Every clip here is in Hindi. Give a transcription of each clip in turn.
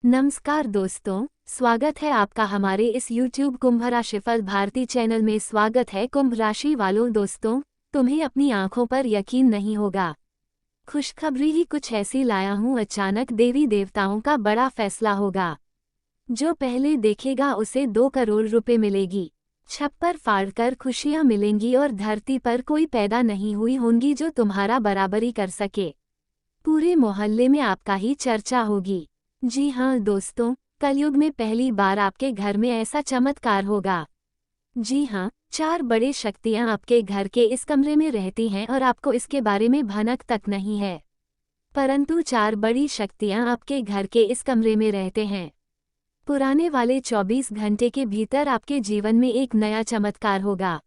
नमस्कार दोस्तों, स्वागत है आपका हमारे इस YouTube कुंभ राशिफल भारती चैनल में। स्वागत है कुंभ राशि वालों। दोस्तों, तुम्हें अपनी आंखों पर यकीन नहीं होगा। खुशखबरी ही कुछ ऐसी लाया हूँ। अचानक देवी देवताओं का बड़ा फैसला होगा। जो पहले देखेगा उसे 2 करोड़ रुपए मिलेगी। छप्पर फाड़कर खुशियाँ मिलेंगी और धरती पर कोई पैदा नहीं हुई होंगी जो तुम्हारा बराबरी कर सके। पूरे मोहल्ले में आपका ही चर्चा होगी। जी हाँ दोस्तों, कलयुग में पहली बार आपके घर में ऐसा चमत्कार होगा। जी हाँ, 4 बड़े शक्तियाँ आपके घर के इस कमरे में रहती हैं और आपको इसके बारे में भनक तक नहीं है। परंतु 4 बड़ी शक्तियाँ आपके घर के इस कमरे में रहते हैं। पुराने वाले 24 घंटे के भीतर आपके जीवन में एक नया चमत्कार होगा।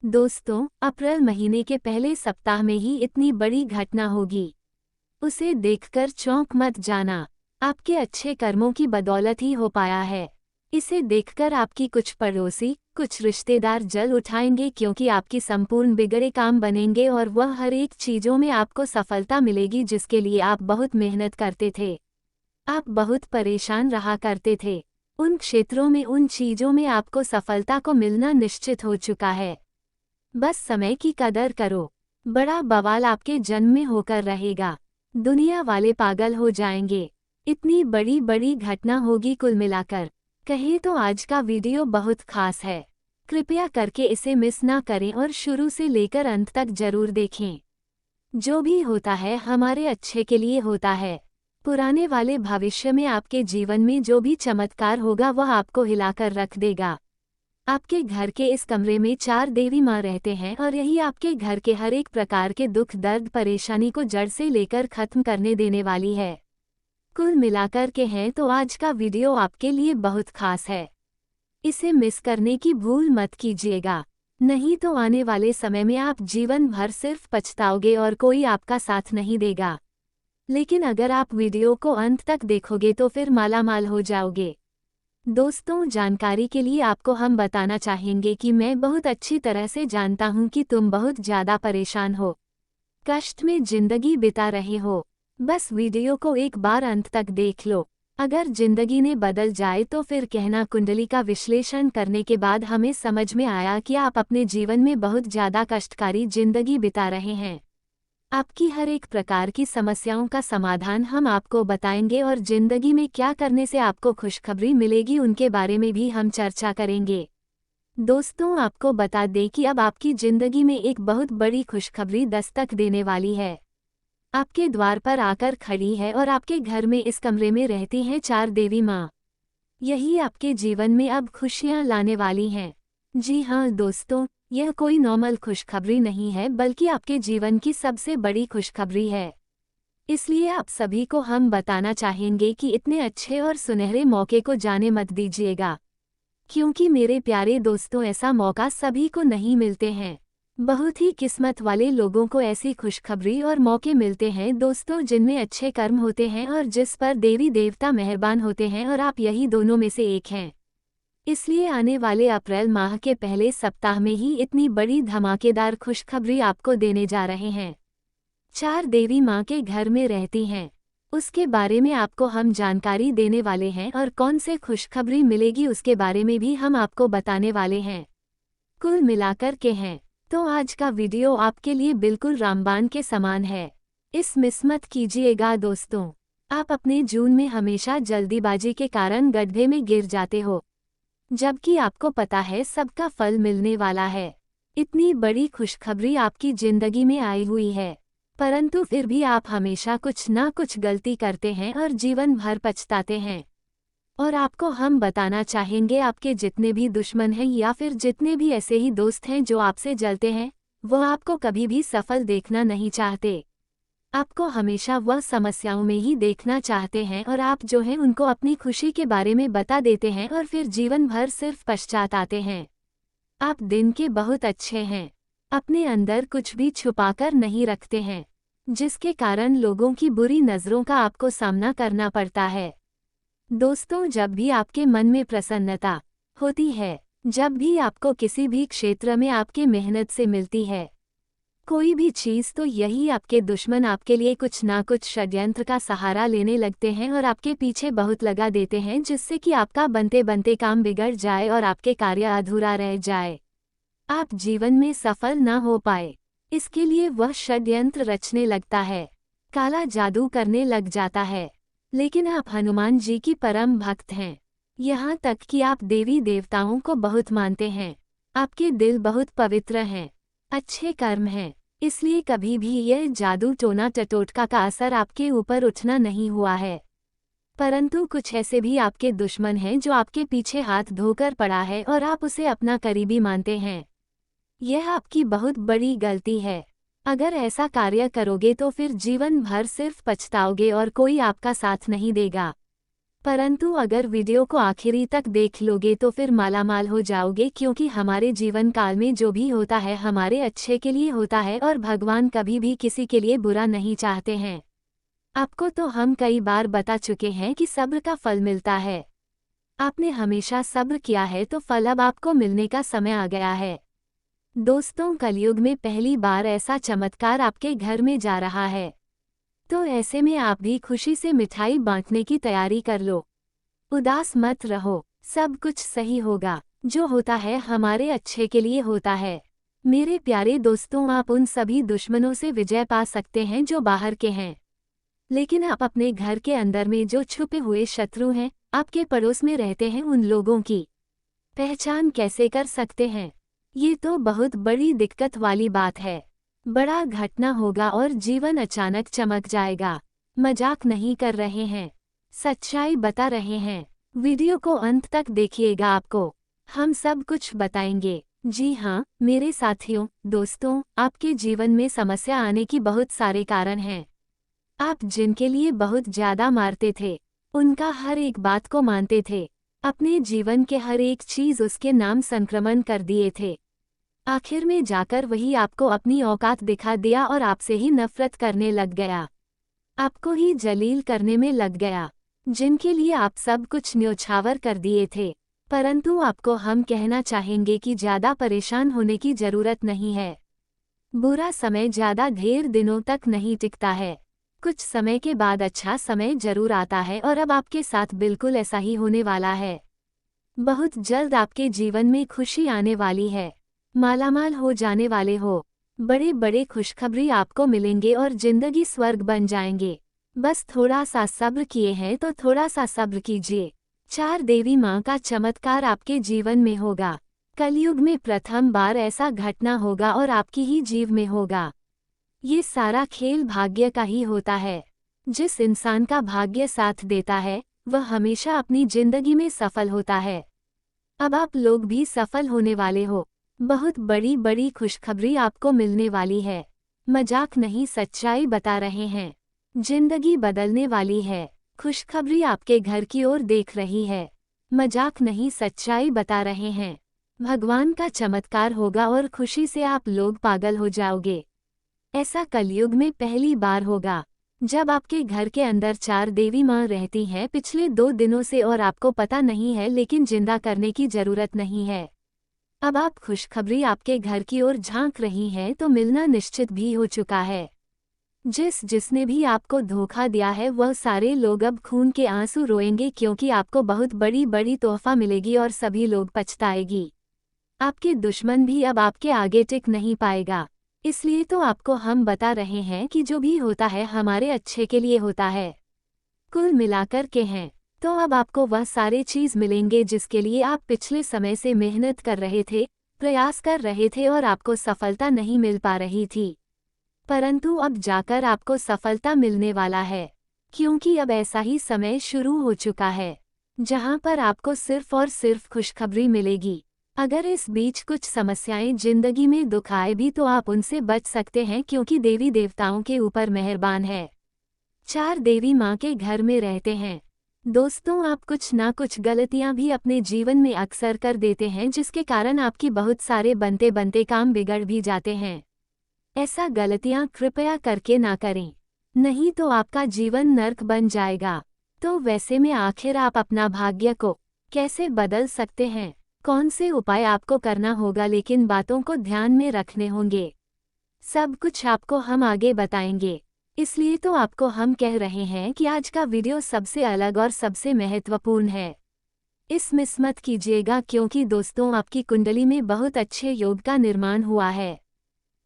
दोस्तों, अप्रैल महीने के पहले सप्ताह में ही इतनी बड़ी घटना होगी। उसे देखकर चौंक मत जाना। आपके अच्छे कर्मों की बदौलत ही हो पाया है। इसे देखकर आपकी कुछ पड़ोसी, कुछ रिश्तेदार जल उठाएंगे क्योंकि आपकी संपूर्ण बिगड़े काम बनेंगे और वह हर एक चीज़ों में आपको सफलता मिलेगी जिसके लिए आप बहुत मेहनत करते थे। आप बहुत परेशान रहा करते थे। उन क्षेत्रों में, उन चीज़ों में आपको सफलता को मिलना निश्चित हो चुका है। बस समय की कदर करो। बड़ा बवाल आपके जन्म में होकर रहेगा। दुनिया वाले पागल हो जाएंगे। इतनी बड़ी बड़ी घटना होगी। कुल मिलाकर कहें तो आज का वीडियो बहुत खास है। कृपया करके इसे मिस ना करें और शुरू से लेकर अंत तक जरूर देखें। जो भी होता है हमारे अच्छे के लिए होता है। पुराने वाले भविष्य में आपके जीवन में जो भी चमत्कार होगा वह आपको हिलाकर रख देगा। आपके घर के इस कमरे में 4 देवी माँ रहते हैं और यही आपके घर के हर एक प्रकार के दुख, दर्द, परेशानी को जड़ से लेकर खत्म करने देने वाली है। कुल मिलाकर के हैं तो आज का वीडियो आपके लिए बहुत खास है। इसे मिस करने की भूल मत कीजिएगा, नहीं तो आने वाले समय में आप जीवन भर सिर्फ पछताओगे और कोई आपका साथ नहीं देगा। लेकिन अगर आप वीडियो को अंत तक देखोगे तो फिर मालामाल हो जाओगे। दोस्तों, जानकारी के लिए आपको हम बताना चाहेंगे कि मैं बहुत अच्छी तरह से जानता हूं कि तुम बहुत ज़्यादा परेशान हो, कष्ट में जिंदगी बिता रहे हो। बस वीडियो को एक बार अंत तक देख लो। अगर जिंदगी ने बदल जाए तो फिर कहना। कुंडली का विश्लेषण करने के बाद हमें समझ में आया कि आप अपने जीवन में बहुत ज़्यादा कष्टकारी जिंदगी बिता रहे हैं। आपकी हर एक प्रकार की समस्याओं का समाधान हम आपको बताएंगे और जिंदगी में क्या करने से आपको खुशखबरी मिलेगी उनके बारे में भी हम चर्चा करेंगे। दोस्तों, आपको बता दें कि अब आपकी जिंदगी में एक बहुत बड़ी खुशखबरी दस्तक देने वाली है। आपके द्वार पर आकर खड़ी है और आपके घर में इस कमरे में रहती हैं 4 देवी माँ। यही आपके जीवन में अब खुशियाँ लाने वाली हैं। जी हाँ दोस्तों, यह कोई नॉर्मल खुशखबरी नहीं है बल्कि आपके जीवन की सबसे बड़ी खुशखबरी है। इसलिए आप सभी को हम बताना चाहेंगे कि इतने अच्छे और सुनहरे मौके को जाने मत दीजिएगा, क्योंकि मेरे प्यारे दोस्तों ऐसा मौका सभी को नहीं मिलते हैं। बहुत ही किस्मत वाले लोगों को ऐसी खुशखबरी और मौके मिलते हैं दोस्तों जिनमें अच्छे कर्म होते हैं और जिस पर देवी देवता मेहरबान होते हैं, और आप यही दोनों में से एक हैं। इसलिए आने वाले अप्रैल माह के पहले सप्ताह में ही इतनी बड़ी धमाकेदार खुशखबरी आपको देने जा रहे हैं। 4 देवी माँ के घर में रहती हैं, उसके बारे में आपको हम जानकारी देने वाले हैं और कौन से खुशखबरी मिलेगी उसके बारे में भी हम आपको बताने वाले हैं। कुल मिलाकर के हैं तो आज का वीडियो आपके लिए बिल्कुल रामबाण के समान है। इस मिस मत कीजिएगा दोस्तों। आप अपने जून में हमेशा जल्दीबाजी के कारण गड्ढे में गिर जाते हो, जबकि आपको पता है सबका फल मिलने वाला है। इतनी बड़ी खुशखबरी आपकी जिंदगी में आई हुई है, परंतु फिर भी आप हमेशा कुछ ना कुछ गलती करते हैं और जीवन भर पछताते हैं। और आपको हम बताना चाहेंगे, आपके जितने भी दुश्मन हैं या फिर जितने भी ऐसे ही दोस्त हैं जो आपसे जलते हैं, वह आपको कभी भी सफल देखना नहीं चाहते। आपको हमेशा वह समस्याओं में ही देखना चाहते हैं और आप जो हैं उनको अपनी खुशी के बारे में बता देते हैं और फिर जीवन भर सिर्फ पश्चाताते हैं। आप दिन के बहुत अच्छे हैं, अपने अंदर कुछ भी छुपाकर नहीं रखते हैं, जिसके कारण लोगों की बुरी नज़रों का आपको सामना करना पड़ता है। दोस्तों, जब भी आपके मन में प्रसन्नता होती है, जब भी आपको किसी भी क्षेत्र में आपकी मेहनत से मिलती है, कोई भी चीज़ तो यही आपके दुश्मन आपके लिए कुछ ना कुछ षड्यंत्र का सहारा लेने लगते हैं और आपके पीछे बहुत लगा देते हैं, जिससे कि आपका बनते बनते काम बिगड़ जाए और आपके कार्य अधूरा रह जाए, आप जीवन में सफल न हो पाए। इसके लिए वह षड्यंत्र रचने लगता है, काला जादू करने लग जाता है। लेकिन आप हनुमान जी की परम भक्त हैं, यहाँ तक कि आप देवी देवताओं को बहुत मानते हैं, आपके दिल बहुत पवित्र हैं, अच्छे कर्म हैं, इसलिए कभी भी यह जादू टोना टटोटका का असर आपके ऊपर उठना नहीं हुआ है। परंतु कुछ ऐसे भी आपके दुश्मन हैं जो आपके पीछे हाथ धोकर पड़ा है और आप उसे अपना करीबी मानते हैं। यह आपकी बहुत बड़ी गलती है। अगर ऐसा कार्य करोगे तो फिर जीवन भर सिर्फ पछताओगे और कोई आपका साथ नहीं देगा। परंतु अगर वीडियो को आखिरी तक देख लोगे तो फिर मालामाल हो जाओगे, क्योंकि हमारे जीवन काल में जो भी होता है हमारे अच्छे के लिए होता है और भगवान कभी भी किसी के लिए बुरा नहीं चाहते हैं। आपको तो हम कई बार बता चुके हैं कि सब्र का फल मिलता है। आपने हमेशा सब्र किया है तो फल अब आपको मिलने का समय आ गया है। दोस्तों, कलयुग में पहली बार ऐसा चमत्कार आपके घर में जा रहा है, तो ऐसे में आप भी खुशी से मिठाई बांटने की तैयारी कर लो। उदास मत रहो, सब कुछ सही होगा। जो होता है हमारे अच्छे के लिए होता है। मेरे प्यारे दोस्तों, आप उन सभी दुश्मनों से विजय पा सकते हैं जो बाहर के हैं, लेकिन आप अपने घर के अंदर में जो छुपे हुए शत्रु हैं, आपके पड़ोस में रहते हैं, उन लोगों की पहचान कैसे कर सकते हैं? ये तो बहुत बड़ी दिक्कत वाली बात है। बड़ा घटना होगा और जीवन अचानक चमक जाएगा। मजाक नहीं कर रहे हैं, सच्चाई बता रहे हैं। वीडियो को अंत तक देखिएगा, आपको हम सब कुछ बताएंगे। जी हाँ मेरे साथियों, दोस्तों, आपके जीवन में समस्या आने की बहुत सारे कारण हैं। आप जिनके लिए बहुत ज्यादा मारते थे, उनका हर एक बात को मानते थे, अपने जीवन के हर एक चीज उसके नाम संक्रमण कर दिए थे। आखिर में जाकर वही आपको अपनी औकात दिखा दिया और आपसे ही नफरत करने लग गया, आपको ही जलील करने में लग गया, जिनके लिए आप सब कुछ न्योछावर कर दिए थे। परंतु आपको हम कहना चाहेंगे कि ज़्यादा परेशान होने की ज़रूरत नहीं है। बुरा समय ज़्यादा ढेर दिनों तक नहीं टिकता है, कुछ समय के बाद अच्छा समय जरूर आता है और अब आपके साथ बिल्कुल ऐसा ही होने वाला है। बहुत जल्द आपके जीवन में खुशी आने वाली है, मालामाल हो जाने वाले हो, बड़े बड़े खुशखबरी आपको मिलेंगे और जिंदगी स्वर्ग बन जाएंगे। बस थोड़ा सा सब्र किए हैं तो थोड़ा सा सब्र कीजिए। 4 देवी माँ का चमत्कार आपके जीवन में होगा। कलयुग में प्रथम बार ऐसा घटना होगा और आपकी ही जीव में होगा। ये सारा खेल भाग्य का ही होता है। जिस इंसान का भाग्य साथ देता है वह हमेशा अपनी जिंदगी में सफल होता है। अब आप लोग भी सफल होने वाले हो। बहुत बड़ी बड़ी खुशखबरी आपको मिलने वाली है। मजाक नहीं, सच्चाई बता रहे हैं। जिंदगी बदलने वाली है। खुशखबरी आपके घर की ओर देख रही है। मजाक नहीं, सच्चाई बता रहे हैं। भगवान का चमत्कार होगा और खुशी से आप लोग पागल हो जाओगे। ऐसा कलयुग में पहली बार होगा जब आपके घर के अंदर 4 देवी माँ रहती हैं पिछले 2 दिनों से, और आपको पता नहीं है, लेकिन जिंदा करने की जरूरत नहीं है। अब आप खुशखबरी आपके घर की ओर झांक रही हैं तो मिलना निश्चित भी हो चुका है। जिसने भी आपको धोखा दिया है वह सारे लोग अब खून के आंसू रोएंगे, क्योंकि आपको बहुत बड़ी बड़ी तोहफा मिलेगी और सभी लोग पछताएगी। आपके दुश्मन भी अब आपके आगे टिक नहीं पाएगा। इसलिए तो आपको हम बता रहे हैं कि जो भी होता है हमारे अच्छे के लिए होता है। कुल मिलाकर के हैं तो अब आपको वह सारे चीज़ मिलेंगे जिसके लिए आप पिछले समय से मेहनत कर रहे थे, प्रयास कर रहे थे और आपको सफलता नहीं मिल पा रही थी। परंतु अब जाकर आपको सफलता मिलने वाला है, क्योंकि अब ऐसा ही समय शुरू हो चुका है जहां पर आपको सिर्फ और सिर्फ खुशखबरी मिलेगी। अगर इस बीच कुछ समस्याएं जिंदगी में दुख आए भी तो आप उनसे बच सकते हैं, क्योंकि देवी देवताओं के ऊपर मेहरबान है। 4 देवी माँ के घर में रहते हैं। दोस्तों, आप कुछ ना कुछ गलतियां भी अपने जीवन में अक्सर कर देते हैं, जिसके कारण आपकी बहुत सारे बनते बनते काम बिगड़ भी जाते हैं। ऐसा गलतियां कृपया करके ना करें, नहीं तो आपका जीवन नर्क बन जाएगा। तो वैसे में आखिर आप अपना भाग्य को कैसे बदल सकते हैं? कौन से उपाय आपको करना होगा, लेकिन बातों को ध्यान में रखने होंगे। सब कुछ आपको हम आगे बताएंगे, इसलिए तो आपको हम कह रहे हैं कि आज का वीडियो सबसे अलग और सबसे महत्वपूर्ण है। इस मिस मत कीजिएगा, क्योंकि दोस्तों आपकी कुंडली में बहुत अच्छे योग का निर्माण हुआ है,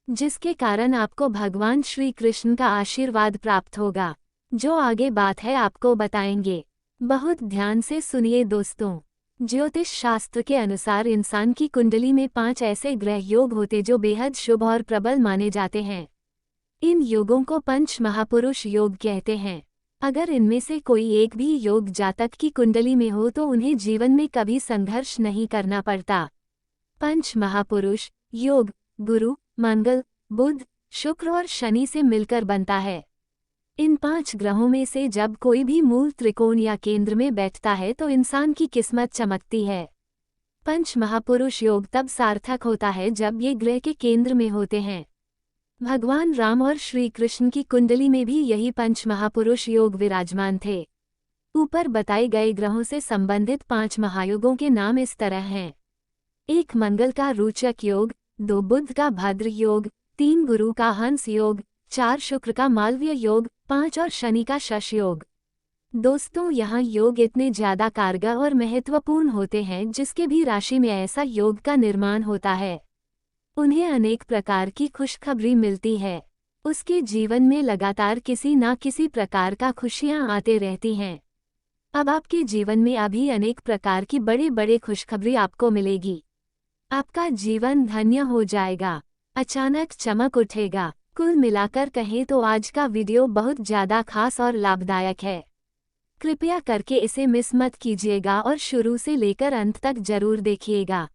जिसके कारण आपको भगवान श्री कृष्ण का आशीर्वाद प्राप्त होगा। जो आगे बात है आपको बताएंगे, बहुत ध्यान से सुनिए दोस्तों। ज्योतिष शास्त्र के अनुसार इंसान की कुंडली में 5 ऐसे ग्रह योग होते जो बेहद शुभ और प्रबल माने जाते हैं। इन योगों को पंच महापुरुष योग कहते हैं। अगर इनमें से कोई एक भी योग जातक की कुंडली में हो तो उन्हें जीवन में कभी संघर्ष नहीं करना पड़ता। पंच महापुरुष योग गुरु, मंगल, बुध, शुक्र और शनि से मिलकर बनता है। इन 5 ग्रहों में से जब कोई भी मूल त्रिकोण या केंद्र में बैठता है तो इंसान की किस्मत चमकती है। पंच महापुरुष योग तब सार्थक होता है जब ये ग्रह के केंद्र में होते हैं। भगवान राम और श्री कृष्ण की कुंडली में भी यही पंच महापुरुष योग विराजमान थे। ऊपर बताए गए ग्रहों से संबंधित 5 महायोगों के नाम इस तरह हैं। 1 मंगल का रोचक योग, 2 बुध का भद्र योग, 3 गुरु का हंस योग, 4 शुक्र का मालवीय योग, 5 और शनि का शश योग। दोस्तों यहाँ योग इतने ज्यादा कारगर और महत्वपूर्ण होते हैं जिसके भी राशि में ऐसा योग का निर्माण होता है उन्हें अनेक प्रकार की खुशखबरी मिलती है। उसके जीवन में लगातार किसी न किसी प्रकार का खुशियाँ आते रहती हैं। अब आपके जीवन में अभी अनेक प्रकार की बड़े बड़े खुशखबरी आपको मिलेगी। आपका जीवन धन्य हो जाएगा, अचानक चमक उठेगा। कुल मिलाकर कहें तो आज का वीडियो बहुत ज़्यादा खास और लाभदायक है। कृपया करके इसे मिस मत कीजिएगा और शुरू से लेकर अंत तक जरूर देखिएगा,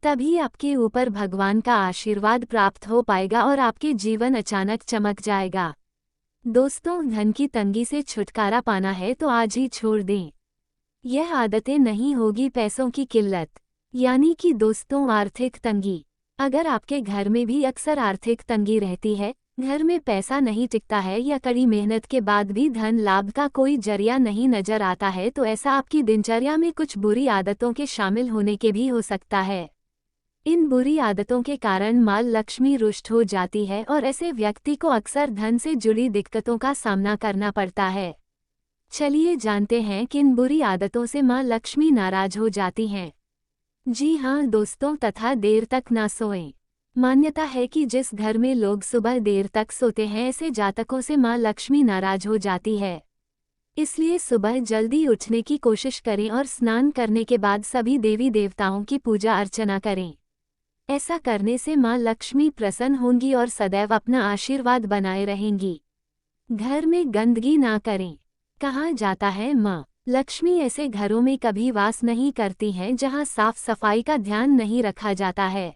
तभी आपके ऊपर भगवान का आशीर्वाद प्राप्त हो पाएगा और आपके जीवन अचानक चमक जाएगा। दोस्तों धन की तंगी से छुटकारा पाना है तो आज ही छोड़ दें। यह आदतें नहीं होगी पैसों की किल्लत, यानी कि दोस्तों आर्थिक तंगी। अगर आपके घर में भी अक्सर आर्थिक तंगी रहती है, घर में पैसा नहीं टिकता है या कड़ी मेहनत के बाद भी धन लाभ का कोई जरिया नहीं नजर आता है तो ऐसा आपकी दिनचर्या में कुछ बुरी आदतों के शामिल होने के भी हो सकता है। इन बुरी आदतों के कारण माल लक्ष्मी रुष्ट हो जाती है और ऐसे व्यक्ति को अक्सर धन से जुड़ी दिक्कतों का सामना करना पड़ता है। चलिए जानते हैं किन बुरी आदतों से मां लक्ष्मी नाराज हो जाती हैं। जी हाँ दोस्तों, तथा देर तक ना सोएं। मान्यता है कि जिस घर में लोग सुबह देर तक सोते हैं ऐसे जातकों से मां लक्ष्मी नाराज हो जाती है। इसलिए सुबह जल्दी उठने की कोशिश करें और स्नान करने के बाद सभी देवी देवताओं की पूजा अर्चना करें। ऐसा करने से मां लक्ष्मी प्रसन्न होंगी और सदैव अपना आशीर्वाद बनाए रहेंगी। घर में गंदगी ना करें। कहा जाता है मां लक्ष्मी ऐसे घरों में कभी वास नहीं करती हैं जहां साफ सफाई का ध्यान नहीं रखा जाता है।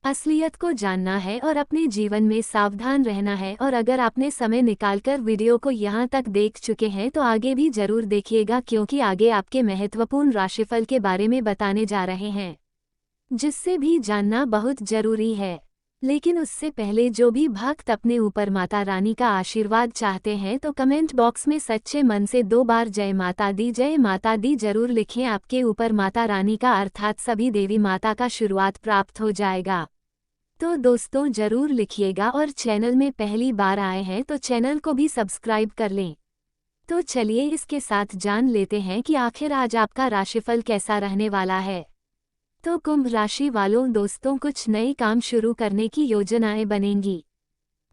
असलियत को जानना है और अपने जीवन में सावधान रहना है। और अगर आपने समय निकालकर वीडियो को यहाँ तक देख चुके हैं तो आगे भी जरूर देखिएगा, क्योंकि आगे आपके महत्वपूर्ण राशिफल के बारे में बताने जा रहे हैं, जिससे भी जानना बहुत जरूरी है। लेकिन उससे पहले जो भी भक्त अपने ऊपर माता रानी का आशीर्वाद चाहते हैं तो कमेंट बॉक्स में सच्चे मन से 2 बार जय माता दी जरूर लिखें। आपके ऊपर माता रानी का अर्थात सभी देवी माता का आशीर्वाद प्राप्त हो जाएगा। तो दोस्तों जरूर लिखिएगा और चैनल में पहली बार आए हैं तो चैनल को भी सब्सक्राइब कर लें। तो चलिए इसके साथ जान लेते हैं कि आखिर आज आपका राशिफल कैसा रहने वाला है। तो कुंभ राशि वालों दोस्तों, कुछ नए काम शुरू करने की योजनाएं बनेंगी।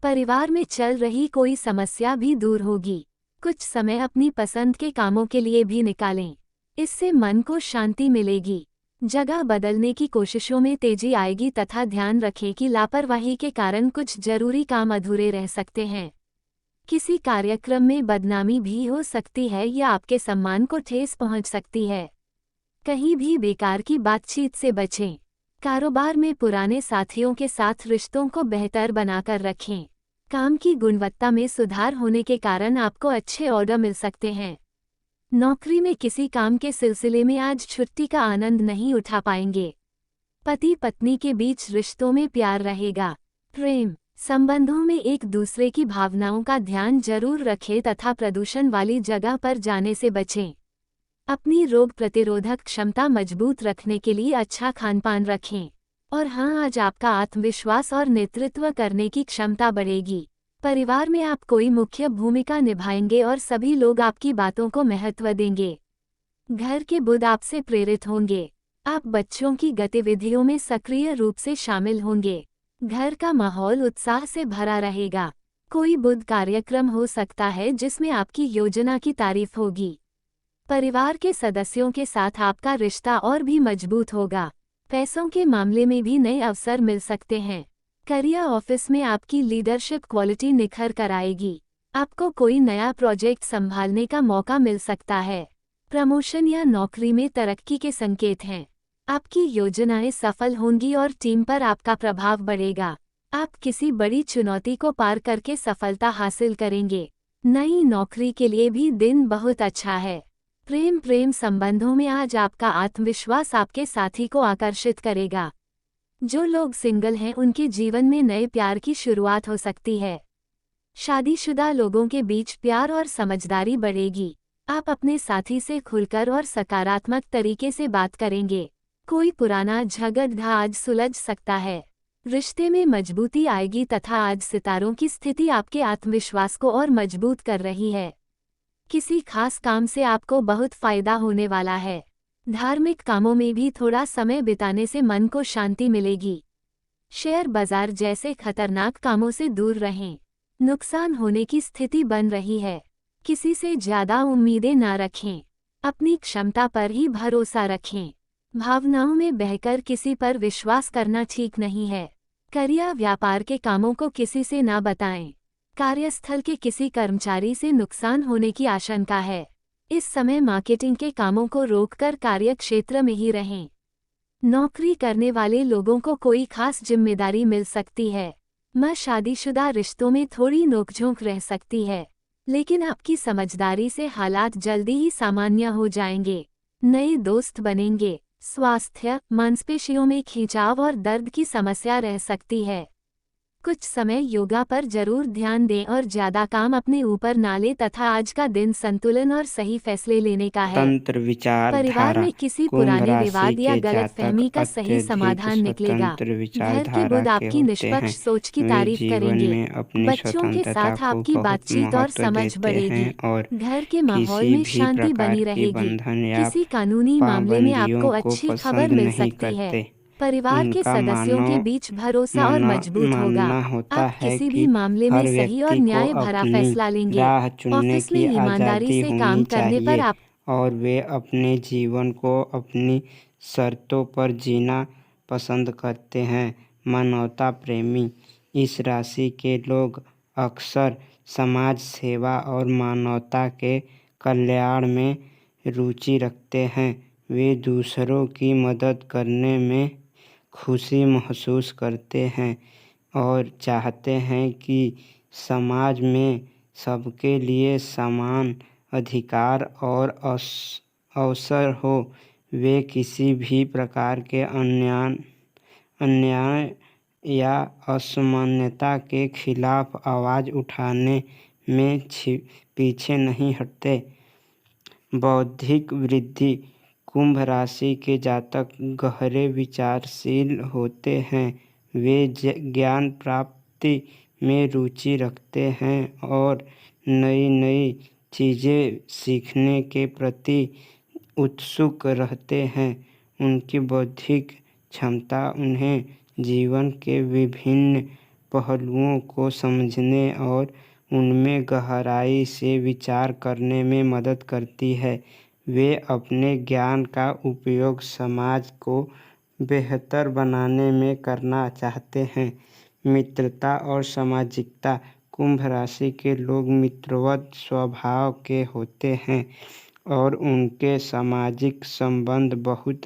परिवार में चल रही कोई समस्या भी दूर होगी। कुछ समय अपनी पसंद के कामों के लिए भी निकालें, इससे मन को शांति मिलेगी। जगह बदलने की कोशिशों में तेजी आएगी तथा ध्यान रखें कि लापरवाही के कारण कुछ जरूरी काम अधूरे रह सकते हैं। किसी कार्यक्रम में बदनामी भी हो सकती है या आपके सम्मान को ठेस पहुंच सकती है। कहीं भी बेकार की बातचीत से बचें। कारोबार में पुराने साथियों के साथ रिश्तों को बेहतर बनाकर रखें। काम की गुणवत्ता में सुधार होने के कारण आपको अच्छे ऑर्डर मिल सकते हैं। नौकरी में किसी काम के सिलसिले में आज छुट्टी का आनंद नहीं उठा पाएंगे। पति पत्नी के बीच रिश्तों में प्यार रहेगा। प्रेम संबंधों में एक दूसरे की भावनाओं का ध्यान जरूर रखें तथा प्रदूषण वाली जगह पर जाने से बचें। अपनी रोग प्रतिरोधक क्षमता मजबूत रखने के लिए अच्छा खानपान रखें। और हाँ, आज आपका आत्मविश्वास और नेतृत्व करने की क्षमता बढ़ेगी। परिवार में आप कोई मुख्य भूमिका निभाएंगे और सभी लोग आपकी बातों को महत्व देंगे। घर के बुध आपसे प्रेरित होंगे। आप बच्चों की गतिविधियों में सक्रिय रूप से शामिल होंगे। घर का माहौल उत्साह से भरा रहेगा। कोई बुध कार्यक्रम हो सकता है जिसमें आपकी योजना की तारीफ होगी। परिवार के सदस्यों के साथ आपका रिश्ता और भी मजबूत होगा। पैसों के मामले में भी नए अवसर मिल सकते हैं। करियर ऑफिस में आपकी लीडरशिप क्वालिटी निखर कर आएगी। आपको कोई नया प्रोजेक्ट संभालने का मौका मिल सकता है। प्रमोशन या नौकरी में तरक्की के संकेत हैं। आपकी योजनाएं सफल होंगी और टीम पर आपका प्रभाव बढ़ेगा। आप किसी बड़ी चुनौती को पार करके सफलता हासिल करेंगे। नई नौकरी के लिए भी दिन बहुत अच्छा है। प्रेम संबंधों में आज आपका आत्मविश्वास आपके साथी को आकर्षित करेगा। जो लोग सिंगल हैं उनके जीवन में नए प्यार की शुरुआत हो सकती है। शादीशुदा लोगों के बीच प्यार और समझदारी बढ़ेगी। आप अपने साथी से खुलकर और सकारात्मक तरीके से बात करेंगे। कोई पुराना झगड़ा आज सुलझ सकता है। रिश्ते में मजबूती आएगी तथा आज सितारों की स्थिति आपके आत्मविश्वास को और मजबूत कर रही है। किसी खास काम से आपको बहुत फायदा होने वाला है। धार्मिक कामों में भी थोड़ा समय बिताने से मन को शांति मिलेगी। शेयर बाजार जैसे खतरनाक कामों से दूर रहें। नुकसान होने की स्थिति बन रही है। किसी से ज्यादा उम्मीदें ना रखें। अपनी क्षमता पर ही भरोसा रखें। भावनाओं में बहकर किसी पर विश्वास करना ठीक नहीं है। करियर व्यापार के कामों को किसी से ना बताएं। कार्यस्थल के किसी कर्मचारी से नुकसान होने की आशंका है। इस समय मार्केटिंग के कामों को रोककर कार्य क्षेत्र में ही रहें। नौकरी करने वाले लोगों को कोई खास जिम्मेदारी मिल सकती है। शादीशुदा रिश्तों में थोड़ी नोकझोंक रह सकती है, लेकिन आपकी समझदारी से हालात जल्दी ही सामान्य हो जाएंगे। नए दोस्त बनेंगे। स्वास्थ्य, मांसपेशियों में खिंचाव और दर्द की समस्या रह सकती है। कुछ समय योगा पर जरूर ध्यान दें और ज्यादा काम अपने ऊपर ना लें तथा आज का दिन संतुलन और सही फैसले लेने का है। स्वतंत्र विचारधारा। परिवार में किसी कुंभ पुराने राशि विवाद या के गलतफहमी जातक का सही अत्यधिक समाधान निकलेगा। स्वतंत्र घर के विचारधारा बुध के आपकी होते निष्पक्ष हैं। सोच की वे तारीफ जीवन करेंगे। में अपनी बच्चों के स्वतंत्रता साथ को आपकी बहुत बातचीत और महत्व समझ देते बढ़ेगी। हैं और घर के माहौल किसी में भी शांति प्रकार बनी के रहेगी। बंधन या किसी कानूनी मामले में पाबंदियों आपको को अच्छी खबर पसंद मिल नहीं सकती है। करते। परिवार के उनका सदस्यों के बीच भरोसा और मजबूत होगा। मानना होता आप है किसी भी कि मामले में हर सही और व्यक्ति को न्याय भरा अपनी फैसला लेंगे। राह चुनने ऑफिस में की ईमानदारी आज़ादी से होनी काम करने पर चाहिए आप और वे अपने जीवन को अपनी शर्तों पर जीना पसंद करते हैं। मानवता प्रेमी। इस राशि के लोग अक्सर समाज सेवा और मानवता के कल्याण में रुचि रखते हैं। वे दूसरों की मदद करने में खुशी महसूस करते हैं और चाहते हैं कि समाज में सबके लिए समान अधिकार और अवसर हो। वे किसी भी प्रकार के अन्याय या असमानता के खिलाफ आवाज़ उठाने में पीछे नहीं हटते। बौद्धिक वृद्धि। कुंभ राशि के जातक गहरे विचारशील होते हैं। वे ज्ञान प्राप्ति में रुचि रखते हैं और नई नई चीज़ें सीखने के प्रति उत्सुक रहते हैं। उनकी बौद्धिक क्षमता उन्हें जीवन के विभिन्न पहलुओं को समझने और उनमें गहराई से विचार करने में मदद करती है। वे अपने ज्ञान का उपयोग समाज को बेहतर बनाने में करना चाहते हैं। मित्रता और सामाजिकता। कुंभ राशि के लोग मित्रवत स्वभाव के होते हैं और उनके सामाजिक संबंध बहुत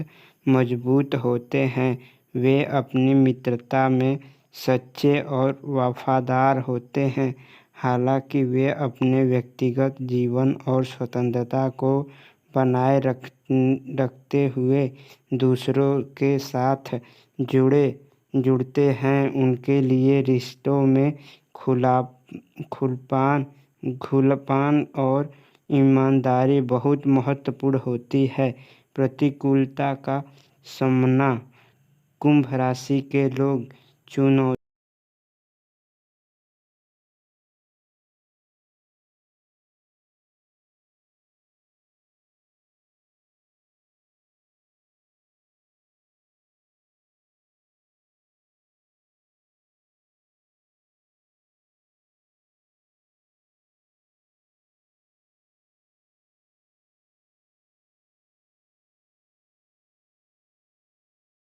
मजबूत होते हैं। वे अपनी मित्रता में सच्चे और वफादार होते हैं। हालांकि वे अपने व्यक्तिगत जीवन और स्वतंत्रता को बनाए रखते हुए दूसरों के साथ जुड़ते हैं। उनके लिए रिश्तों में खुलापन और ईमानदारी बहुत महत्वपूर्ण होती है। प्रतिकूलता का सामना। कुंभ राशि के लोग चुनौती